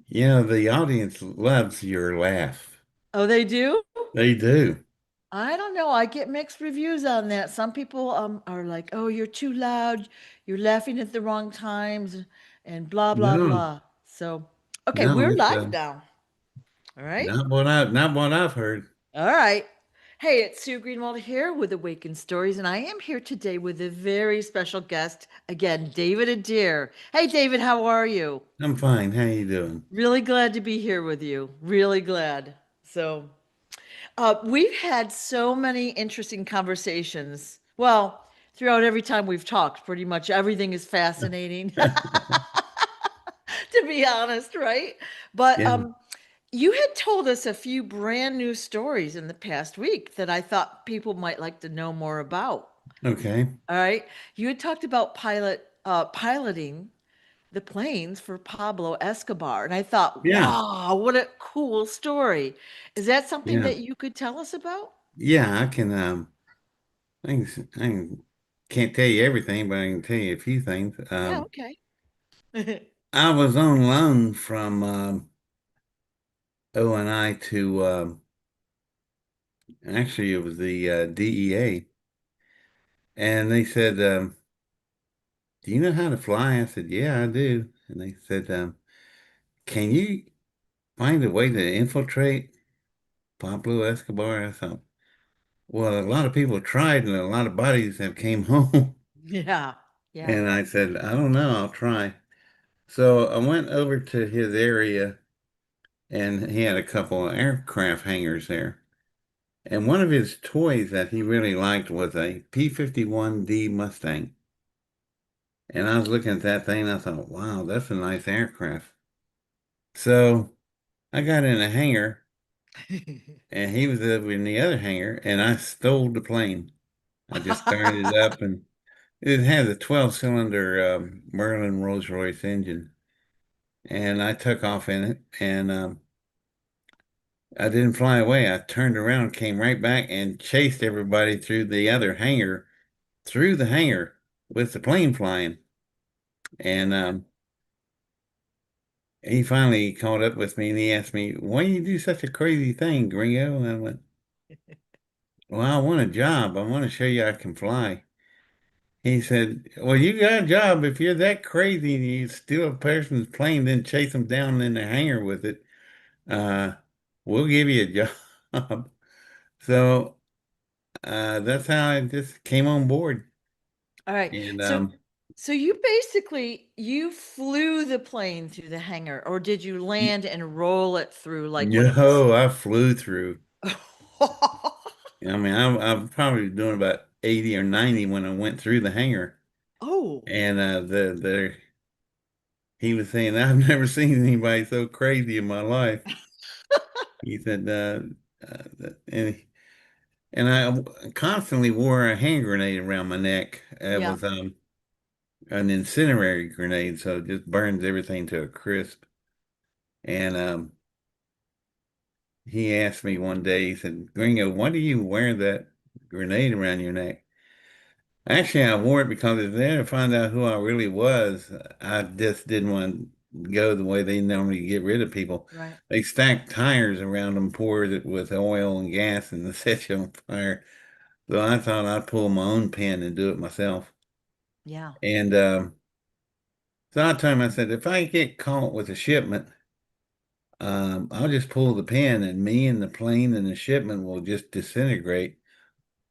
The audience loves your laugh. Oh, they do? They do. I don't know. I get mixed reviews on that. Some people are like, "Oh, you're too loud. You're laughing at the wrong times and blah blah No, blah." So, okay, no, we're it's live now. All right. not what I've heard. All right. Hey, it's Sue Greenwald here with Awakened Stories, and I am here today with a very special guest. Again, David Adair. Hey, David, how are you? I'm fine. How you doing? Really glad to be here with you. Really glad. So, we've had so many interesting conversations. Well, throughout every time we've talked, pretty much everything is fascinating, to be honest, right? But Yeah. you had told us a few brand new stories in the past week that I thought people might like to know more about. Okay. All right. You had talked about piloting the planes for Pablo Escobar. And I thought, Yeah. wow, what a cool story. Is that something Yeah. that you could tell us about? Yeah. Can't tell you everything, but I can tell you a few things. Yeah, okay. I was on loan from O&I to actually it was the DEA, and they said, "Do you know how to fly?" I said, "Yeah, I do." And they said, "Can you find a way to infiltrate Pablo Escobar?" I thought, well, a lot of people tried and a lot of bodies have came home. Yeah, yeah. And I said, I don't know, I'll try. So I went over to his area and he had a couple of aircraft hangars there. And one of his toys that he really liked was a P-51D Mustang. And I was looking at that thing and I thought, wow, that's a nice aircraft. So I got in a hangar and he was over in the other hangar and I stole the plane. I just started it up and it had a 12-cylinder Merlin Rolls-Royce engine, and I took off in it, and I didn't fly away. I turned around, came right back, and chased everybody through the other hangar, through the hangar with the plane flying. And he finally caught up with me, and he asked me, "Why do you do such a crazy thing, Gringo?" And I went, "Well, I want a job. I want to show you I can fly." He said, "Well, you got a job. If you're that crazy and you steal a person's plane, then chase them down in the hangar with it, uh, we'll give you a job." So that's how I just came on board. All right. And So you basically you flew the plane through the hangar, or did you land and roll it through like one of those? no, I flew through. I mean, I'm probably doing about 80 or 90 when I went through the hangar. Oh. And he was saying, I've never seen anybody so crazy in my life. He said, and I constantly wore a hand grenade around my neck. It Yeah. was an incendiary grenade, so it just burns everything to a crisp. And he asked me one day, he said, Gringo, why do you wear that grenade around your neck? Actually, I wore it because if they ever find out who I really was, I just didn't want to go the way they normally get rid of people. Right. They stack tires around them, pour it with oil and gas, and set you on fire. So I thought I'd pull my own pin and do it myself. Yeah. And so I told him, I said, if I get caught with a shipment, I'll just pull the pin and me and the plane and the shipment will just disintegrate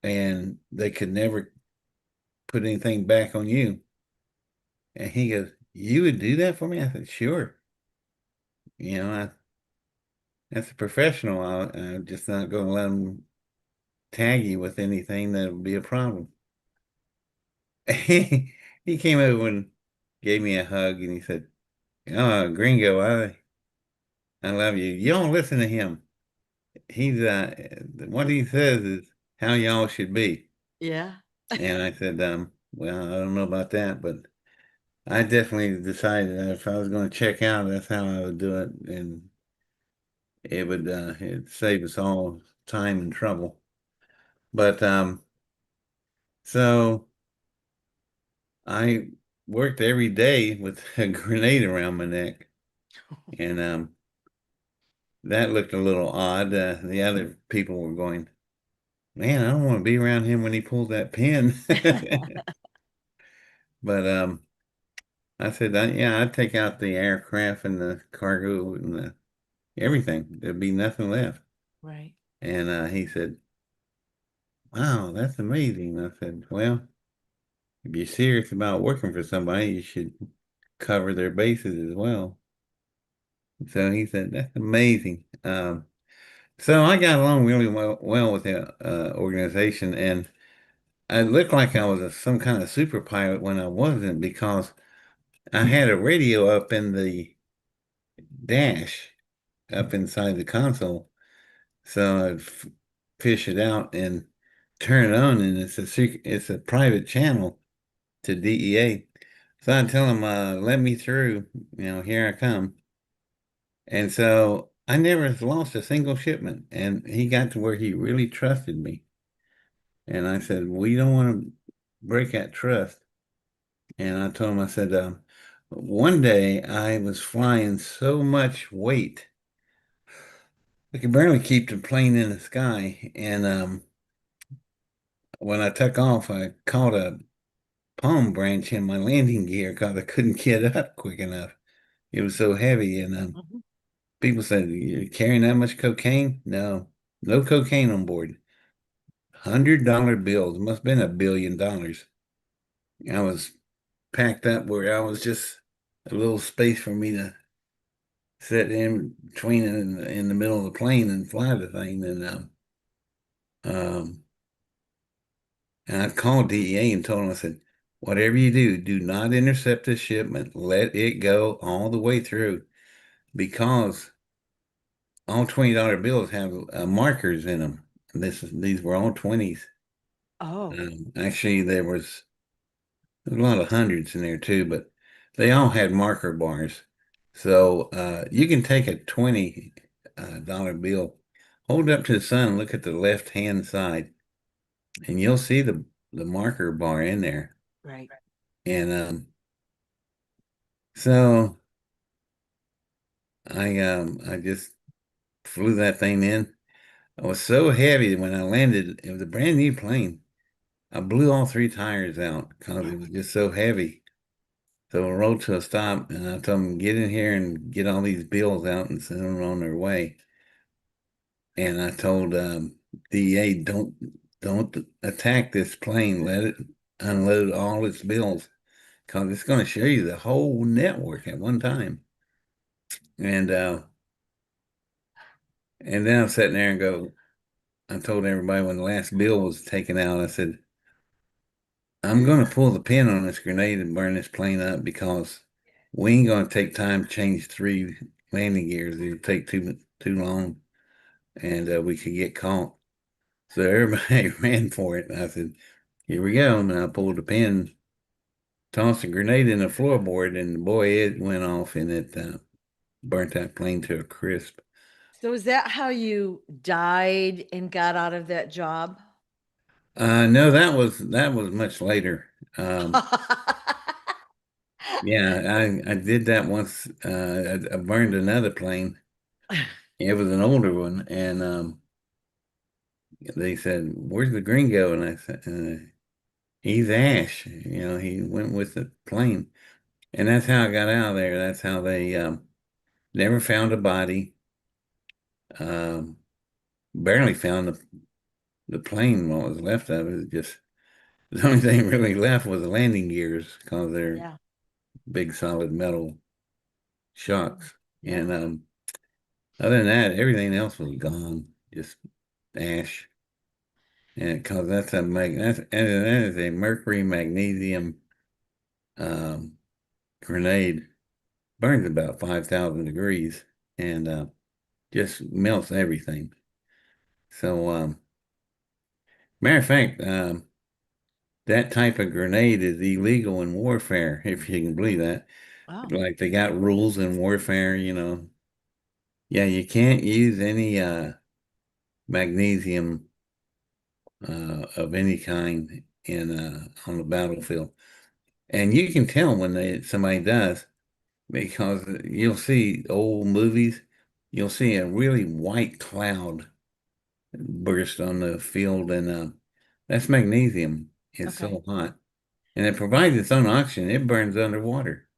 and they could never put anything back on you. And he goes, you would do that for me? I said, sure. That's a professional. I'm just not going to let him tag you with anything that would be a problem. He came over and gave me a hug and he said, oh, Gringo, I love you. You don't listen to him. He's what he says is how y'all should be. Yeah. And I said, well, I don't know about that, but I definitely decided that if I was going to check out, that's how I would do it, and it'd save us all time and trouble. But so I worked every day with a grenade around my neck. And that looked a little odd. The other people were going, man, I don't want to be around him when he pulls that pin. But I said, yeah, I'd take out the aircraft and the cargo and everything. There'd be nothing left. Right. And he said, wow, that's amazing. I said, well, if you're serious about working for somebody, you should cover their bases as well. So he said, that's amazing. So I got along really well with the organization, and I looked like I was some kind of super pilot when I wasn't because I had a radio up in the dash, up inside the console. So I'd fish it out and turn it on, and it's a private channel to DEA. So I tell him, let me through, here I come. And so I never lost a single shipment. And he got to where he really trusted me. And I said, we don't want to break that trust. And I told him, I said, one day I was flying so much weight, I could barely keep the plane in the sky. And when I took off, I caught a palm branch in my landing gear because I couldn't get up quick enough. It was so heavy. And Mhm. people said, you're carrying that much cocaine? No, no cocaine on board. $100 bills. Must have been $1 billion. I was packed up where I was just a little space for me to sit in between in the middle of the plane and fly the thing. Um, and I called DEA and told them, I said, whatever you do, do not intercept this shipment. Let it go all the way through because all $20 bills have markers in them. These were all 20s. Oh, Actually, there's a lot of hundreds in there too, but they all had marker bars. So you can take a $20 bill, hold it up to the sun, and look at the left hand side, and you'll see the marker bar in there. right. And so I just flew that thing in. I was so heavy that when I landed, it was a brand new plane. I blew all three tires out because it was just so heavy. So I rolled to a stop and I told them, get in here and get all these bills out and send them on their way. And I told DEA, don't attack this plane. Let it unload all its bills because it's going to show you the whole network at one time. And and then I'm sitting there and go, I told everybody when the last bill was taken out, I said, I'm going to pull the pin on this grenade and burn this plane up because we ain't going to take time to change three landing gears. It'll take too long, and we could get caught. So everybody ran for it. And I said, "Here we go!" And I pulled the pin, tossed the grenade in the floorboard, and boy, it went off, and it burnt that plane to a crisp. So is that how you died and got out of that job? No, that was much later. Um, yeah, I did that once. I burned another plane. It was an older one, and they said, "Where's the gringo?" And I said, "He's Ash. He went with the plane." And that's how I got out of there. That's how they never found a body. Um, barely found the plane. What was left of it is just the only thing really left was the landing gears because they're Yeah. big solid metal shocks. And Yeah. other than that, everything else was gone, just ash. And because that is a mercury magnesium um, grenade, burns about 5,000 degrees and just melts everything. So, matter of fact, that type of grenade is illegal in warfare, if you can believe that. Oh, Like they got rules in warfare, Yeah, you can't use any magnesium of any kind in on the battlefield. And you can tell when somebody does. because you'll see old movies, you'll see a really white cloud burst on the field, and that's magnesium. It's Okay. so hot, and it provides its own oxygen. It burns underwater.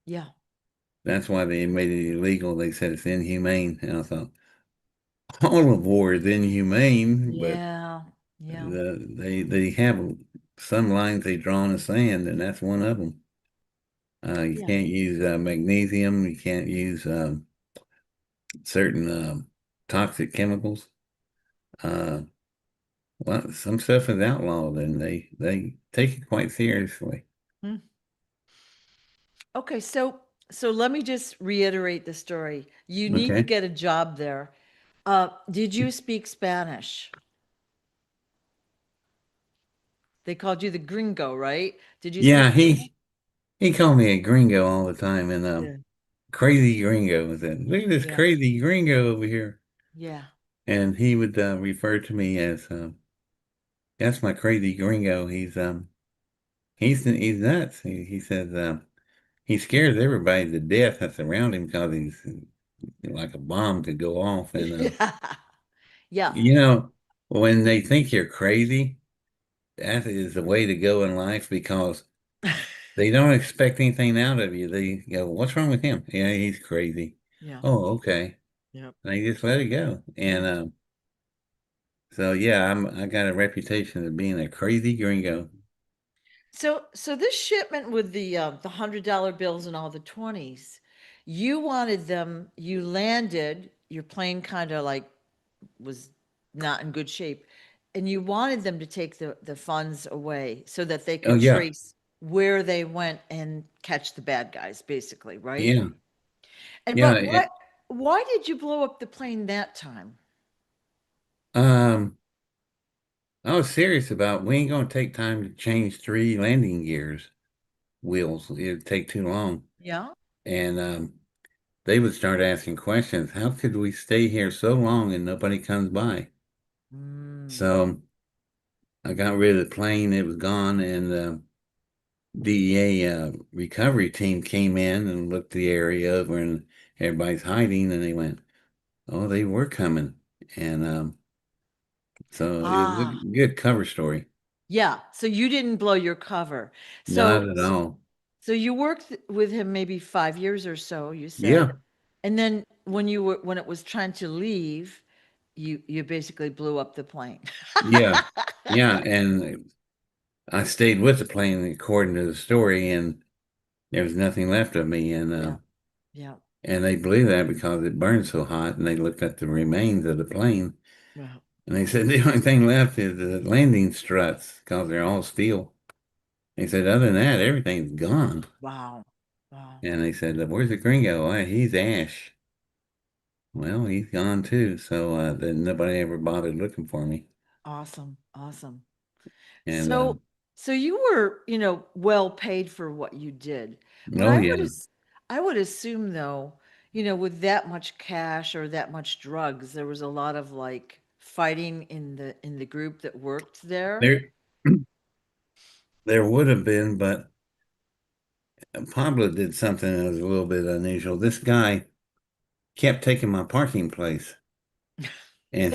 Yeah. That's why they made it illegal. They said it's inhumane, and I thought all of war is inhumane, but Yeah. Yeah. they have some lines they draw in the sand, and that's one of them. You Yeah. can't use magnesium. You can't use certain toxic chemicals. Uh, well, some stuff is outlawed, and they take it quite seriously. Mm. Okay, so let me just reiterate the story. You need to Okay. get a job there. Did you speak Spanish? They called you the gringo, right? Did you speak Yeah, Spanish? he called me a gringo all the time, and Yeah. crazy gringo. I said, look at this Yeah. crazy gringo over here, Yeah. and he would refer to me as that's my crazy gringo. He's nuts. He says he scares everybody to death that's around him because he's like a bomb could go off. And Yeah. Yeah. you know, when they think you're crazy, that is the way to go in life because they don't expect anything out of you. They go, "What's wrong with him? Yeah, he's crazy." Yeah. Oh, okay. Yeah. And they just let it go. Yeah. And so yeah, I got a reputation of being a crazy gringo. So this shipment with the $100 bills and all the 20s, you wanted them, you landed, your plane kind of like was not in good shape, and you wanted them to take the funds away so that they Oh could yeah, trace where they went and catch the bad guys, basically, right? yeah, And yeah. but why did you blow up the plane that time? Um, I was serious about we ain't gonna take time to change three landing gears wheels. It'd take too long. Yeah. And they would start asking questions. How could we stay here so long and nobody comes by? Mm. So I got rid of the plane. It was gone, and the DEA recovery team came in and looked the area over, and everybody's hiding. And they went, "Oh, they were coming," and so it was a Ah, good cover story. yeah. So you didn't blow your cover. Not So at all. so you worked with him maybe 5 years or so, you said. Yeah, And then when it was trying to leave, you basically blew up the plane. yeah, yeah. And I stayed with the plane according to the story, and there was nothing left of me. Yeah. Yeah. And they believe that because it burned so hot, and they looked at the remains of the plane, Wow. and they said the only thing left is the landing struts because they're all steel. They said other than that, everything's gone. Wow. Wow. And they said, "Where's the gringo?" "Well, he's Ash." Well, he's gone too. So then nobody ever bothered looking for me. Awesome. Awesome. And So you were, well paid for what you did. But oh yeah, I would assume though, with that much cash or that much drugs, there was a lot of like fighting in the group that worked there. there there would have been, but Pablo did something that was a little bit unusual. This guy kept taking my parking place, and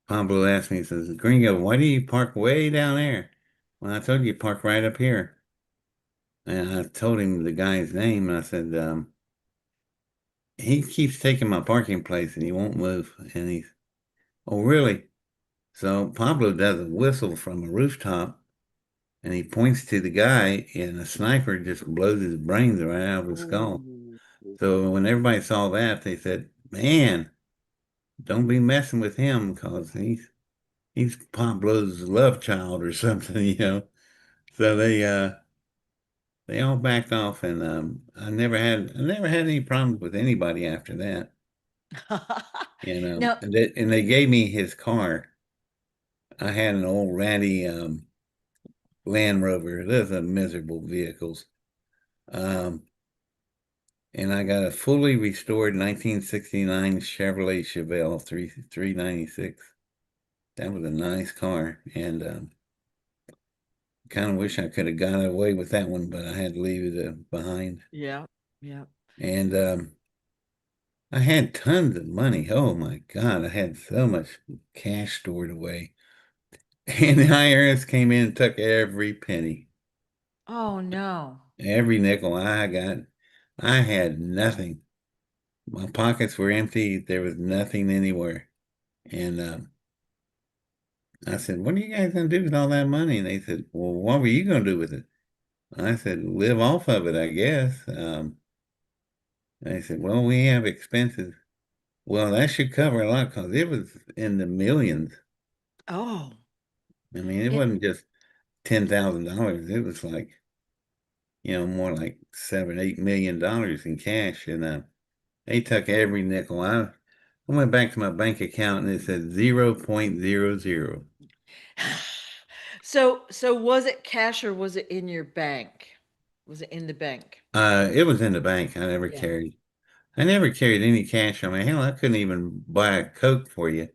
Pablo asked me, he says, "Gringo, why do you park way down there? Well, I told you to park right up here." And I told him the guy's name, and I said, he keeps taking my parking place and he won't move. And he's, "Oh, really?" So Pablo does a whistle from a rooftop and he points to the guy, and a sniper just blows his brains right out of his skull. Ooh. So when everybody saw that, they said, "Man, don't be messing with him because he's Pablo's love child or something." So they all backed off, and I never had any problems with anybody after that. Now, And they gave me his car. I had an old ratty Land Rover. Those are miserable vehicles. Um, and I got a fully restored 1969 Chevrolet Chevelle 396. That was a nice car, and Kind of wish I could have got away with that one, but I had to leave it behind. Yeah. Yeah. And I had tons of money. Oh my God, I had so much cash stored away. And the IRS came in and took every penny, Oh no. every nickel I got. I had nothing. My pockets were empty. There was nothing anywhere. And I said, "What are you guys going to do with all that money?" And they said, "Well, what were you going to do with it?" I said, "Live off of it, I guess." They said, "Well, we have expenses." Well, that should cover a lot because it was in the millions. Oh. I mean, it It, wasn't just $10,000. It was like, more like seven, $8 million in cash. And they took every nickel out. I went back to my bank account and it said 0.00. so was it cash or was it in your bank? Was it in the bank? It was in the bank. Yeah. I never carried any cash on me. Hell, I couldn't even buy a Coke for you,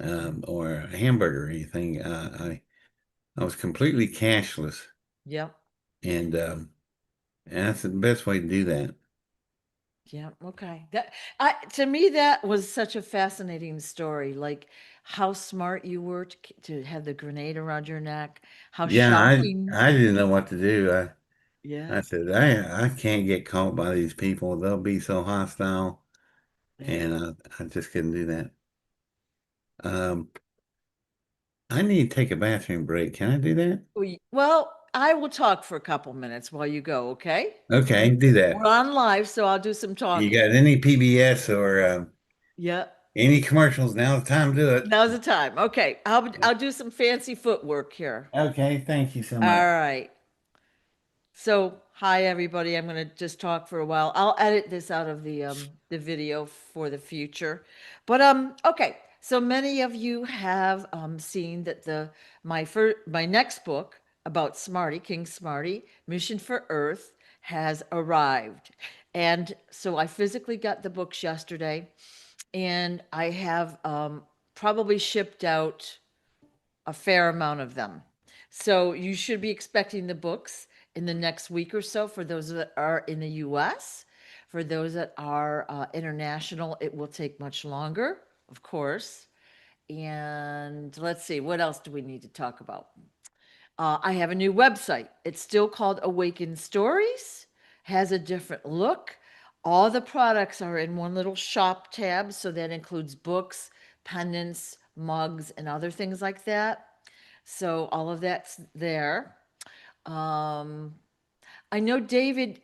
Mm. or a hamburger or anything. I was completely cashless, Yep. and that's the best way to do that. Yeah, okay. That to me that was such a fascinating story. Like how smart you were to have the grenade around your neck. How Yeah, shocking. I didn't know what to do. I Yeah. said, I can't get caught by these people. They'll be so hostile, Yeah. and I just couldn't do that. Um, I need to take a bathroom break. Can I do that? Well, I will talk for a couple minutes while you go, okay? Okay, We're do we're that. on live, so I'll do some You talking. got any PBS or Yeah. any commercials? Now's the time to do it. Now's the time. Okay. I'll do some fancy footwork here. Okay, thank you so All much. right. So, hi everybody. I'm going to just talk for a while. I'll edit this out of the video for the future. But okay. So many of you have seen that my next book about Smarty, King Smarty, Mission for Earth has arrived. And so I physically got the books yesterday and I have probably shipped out a fair amount of them. So you should be expecting the books in the next week or so for those that are in the US. For those that are international, it will take much longer, of course. And let's see, what else do we need to talk about? I have a new website. It's still called Awaken Stories, has a different look. All the products are in one little shop tab, so that includes books, pendants, mugs, and other things like that. So all of that's there. Um, I know David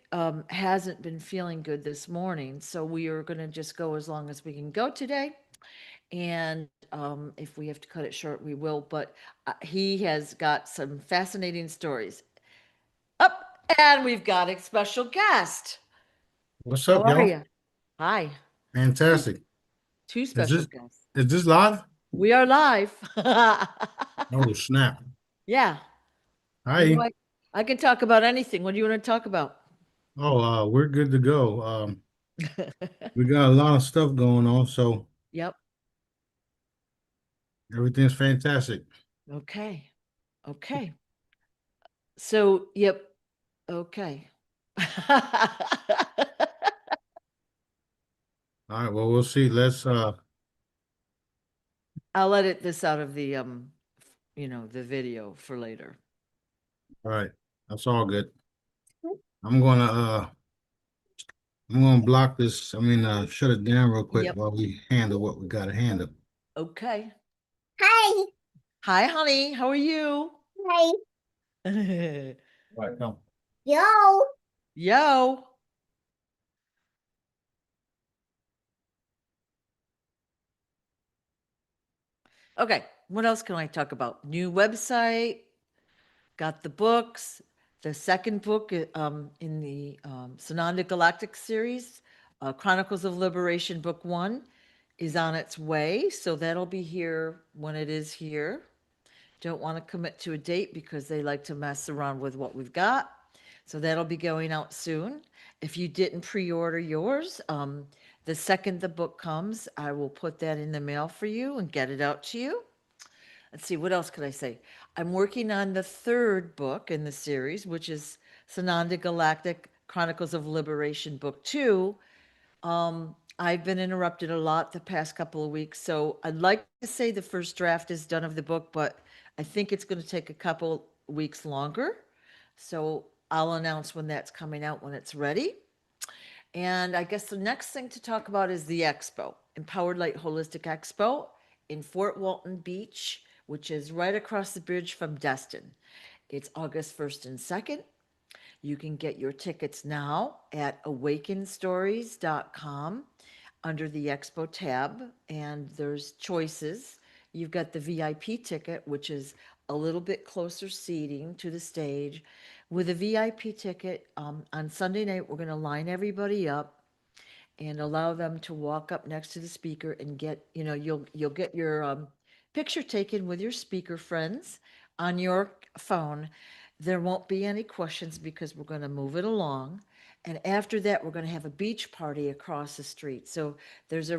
hasn't been feeling good this morning, so we are going to just go as long as we can go today. And if we have to cut it short, we will. But he has got some fascinating stories. Up, and we've got a special guest. What's How up, are y'all? you? Hi. Two, Fantastic. two Is special this guests. is this live? We are live. Oh, snap. Yeah. You know, Hi. I can talk about anything. What do you want to talk about? Oh, we're good to go. We got a lot of stuff going on, so Yep. everything's fantastic. Okay. Okay. So, yep. Okay. All right, well, we'll see. Let's I'll edit this out of the video for later. all right. That's all good. I'm gonna uh I'm gonna block this. I mean, shut it down real quick Yep. while we handle what we gotta handle. Okay. Hi. Hi, honey. How are you? Hi. All right, come. Yo. Yo. Okay. What else can I talk about? New website, got the books. The second book in the Sananda Galactic series, Chronicles of Liberation, Book One, is on its way. So that'll be here when it is here. Don't want to commit to a date because they like to mess around with what we've got. So that'll be going out soon. If you didn't pre-order yours, the second the book comes, I will put that in the mail for you and get it out to you. let's see, what else could I say? I'm working on the third book in the series, which is Sananda Galactic Chronicles of Liberation, Book Two. I've been interrupted a lot the past couple of weeks, so I'd like to say the first draft is done of the book, but I think it's going to take a couple weeks longer. So I'll announce when that's coming out when it's ready. And I guess the next thing to talk about is the expo, Empowered Light Holistic Expo in Fort Walton Beach, which is right across the bridge from Destin. It's August 1st and 2nd. You can get your tickets now at awakenstories.com under the expo tab, and there's choices. You've got the VIP ticket, which is a little bit closer seating to the stage. With a VIP ticket, on Sunday night, we're going to line everybody up and allow them to walk up next to the speaker and get, you'll get your picture taken with your speaker friends on your phone. There won't be any questions because we're going to move it along. And after that, we're going to have a beach party across the street. So there's a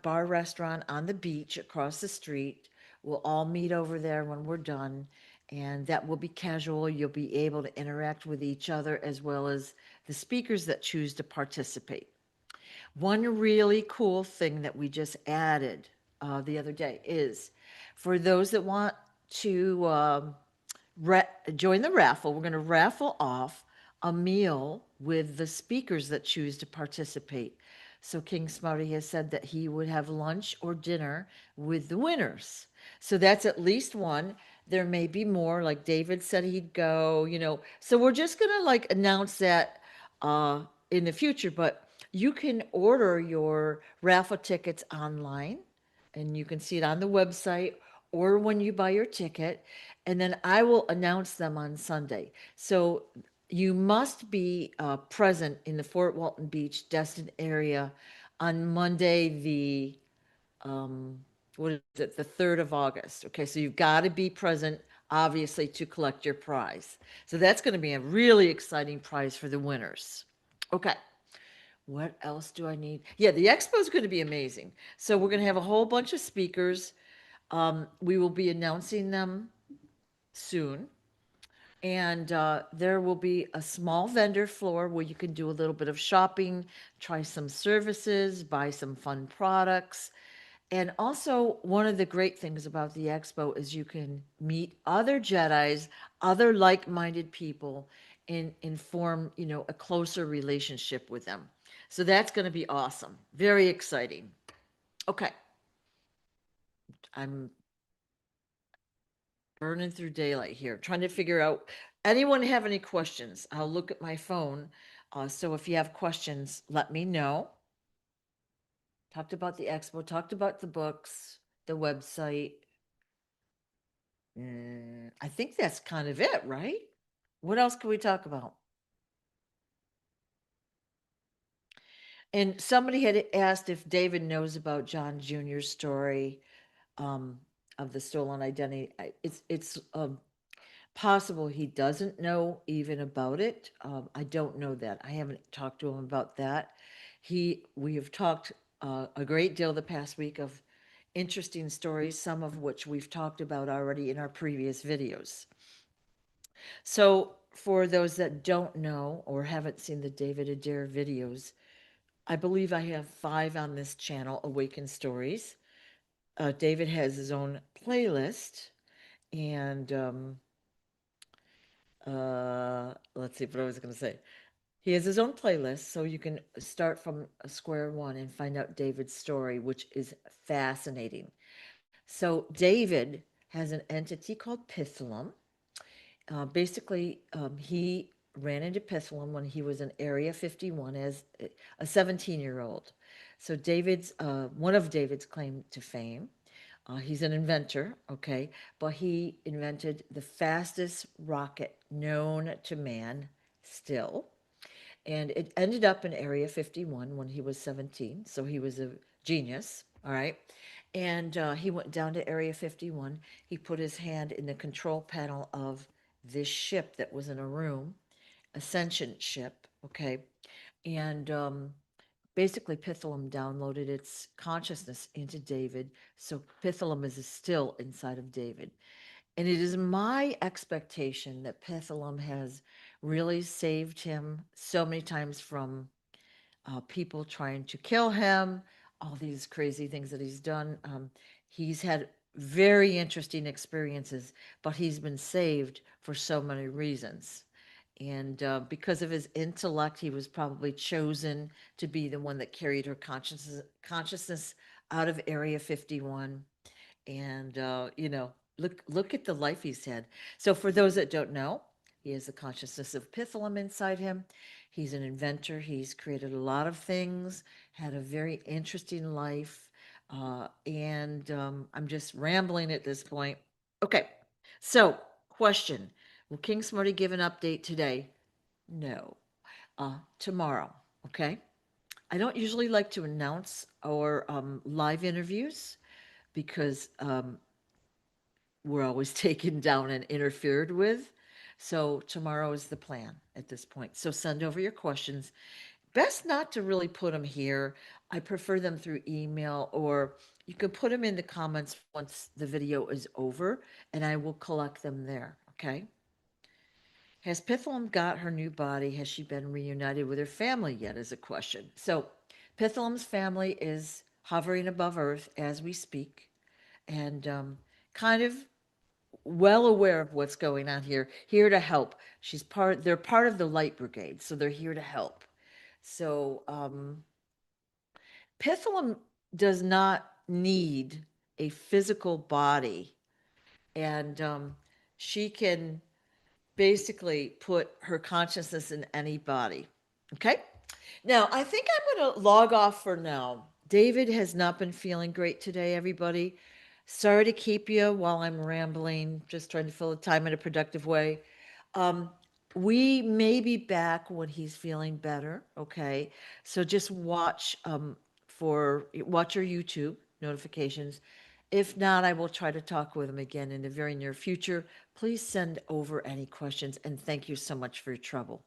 bar restaurant on the beach across the street. We'll all meet over there when we're done. And that will be casual. You'll be able to interact with each other as well as the speakers that choose to participate. One really cool thing that we just added the other day is for those that want to join the raffle, we're going to raffle off a meal with the speakers that choose to participate. So King Smarty has said that he would have lunch or dinner with the winners. So that's at least one. There may be more, like David said he'd go, So we're just going to like announce that uh, in the future, but you can order your raffle tickets online and you can see it on the website or when you buy your ticket, and then I will announce them on Sunday. So you must be present in the Fort Walton Beach, Destin area on Monday, um, what is it, the 3rd of August. Okay, so you've got to be present, obviously, to collect your prize. So that's going to be a really exciting prize for the winners. Okay. What else do I need? Yeah, the expo is going to be amazing. So we're going to have a whole bunch of speakers. We will be announcing them soon. And there will be a small vendor floor where you can do a little bit of shopping, try some services, buy some fun products. And also, one of the great things about the expo is you can meet other Jedis, other like-minded people, and form, a closer relationship with them. So that's going to be awesome. Very exciting. Okay, I'm burning through daylight here, trying to figure out. Anyone have any questions? I'll look at my phone. So if you have questions, let me know. Talked about the expo, talked about the books, the website. I think that's kind of it, right? What else can we talk about? And somebody had asked if David knows about John Jr.'s story um, of the stolen identity. It's possible he doesn't know even about it. I don't know that. I haven't talked to him about that. We have talked a great deal the past week of interesting stories, some of which we've talked about already in our previous videos. So, for those that don't know or haven't seen the David Adair videos, I believe I have 5 on this channel, Awaken Stories. David has his own playlist, and let's see what I was going to say. He has his own playlist, so you can start from square one and find out David's story, which is fascinating. So, David has an entity called Pithlum. Basically, he ran into Pithlum when he was in Area 51 as a 17-year-old. So one of David's claim to fame, he's an inventor, okay, but he invented the fastest rocket known to man still. And it ended up in Area 51 when he was 17, so he was a genius, all right? And he went down to Area 51. He put his hand in the control panel of this ship that was in a room, Ascension ship, okay? And basically Pithalum downloaded its consciousness into David. So Pithalum is still inside of David. And it is my expectation that Pithalum has really saved him so many times from people trying to kill him, all these crazy things that he's done. He's had very interesting experiences, but he's been saved for so many reasons. And because of his intellect, he was probably chosen to be the one that carried her consciousness out of Area 51. And look at the life he's had. So for those that don't know, he has the consciousness of Pithalum inside him. He's an inventor. He's created a lot of things, had a very interesting life. And I'm just rambling at this point. Okay, so question. Will King Smarty give an update today? No. Tomorrow, okay? I don't usually like to announce our live interviews because we're always taken down and interfered with. So tomorrow is the plan at this point. So send over your questions. Best not to really put them here. I prefer them through email, or you can put them in the comments once the video is over and I will collect them there. Okay. Has Pithalum got her new body? Has she been reunited with her family yet? Is a question. So Pithalum's family is hovering above Earth as we speak, and kind of well aware of what's going on here to help. They're part of the Light Brigade, so they're here to help. So Pithalum does not need a physical body, and she can basically put her consciousness in any body. Okay. Now, I think I'm going to log off for now. David has not been feeling great today, everybody. Sorry to keep you while I'm rambling, just trying to fill the time in a productive way. Um, we may be back when he's feeling better, okay? So just watch your YouTube notifications. If not, I will try to talk with him again in the very near future. Please send over any questions, and thank you so much for your trouble.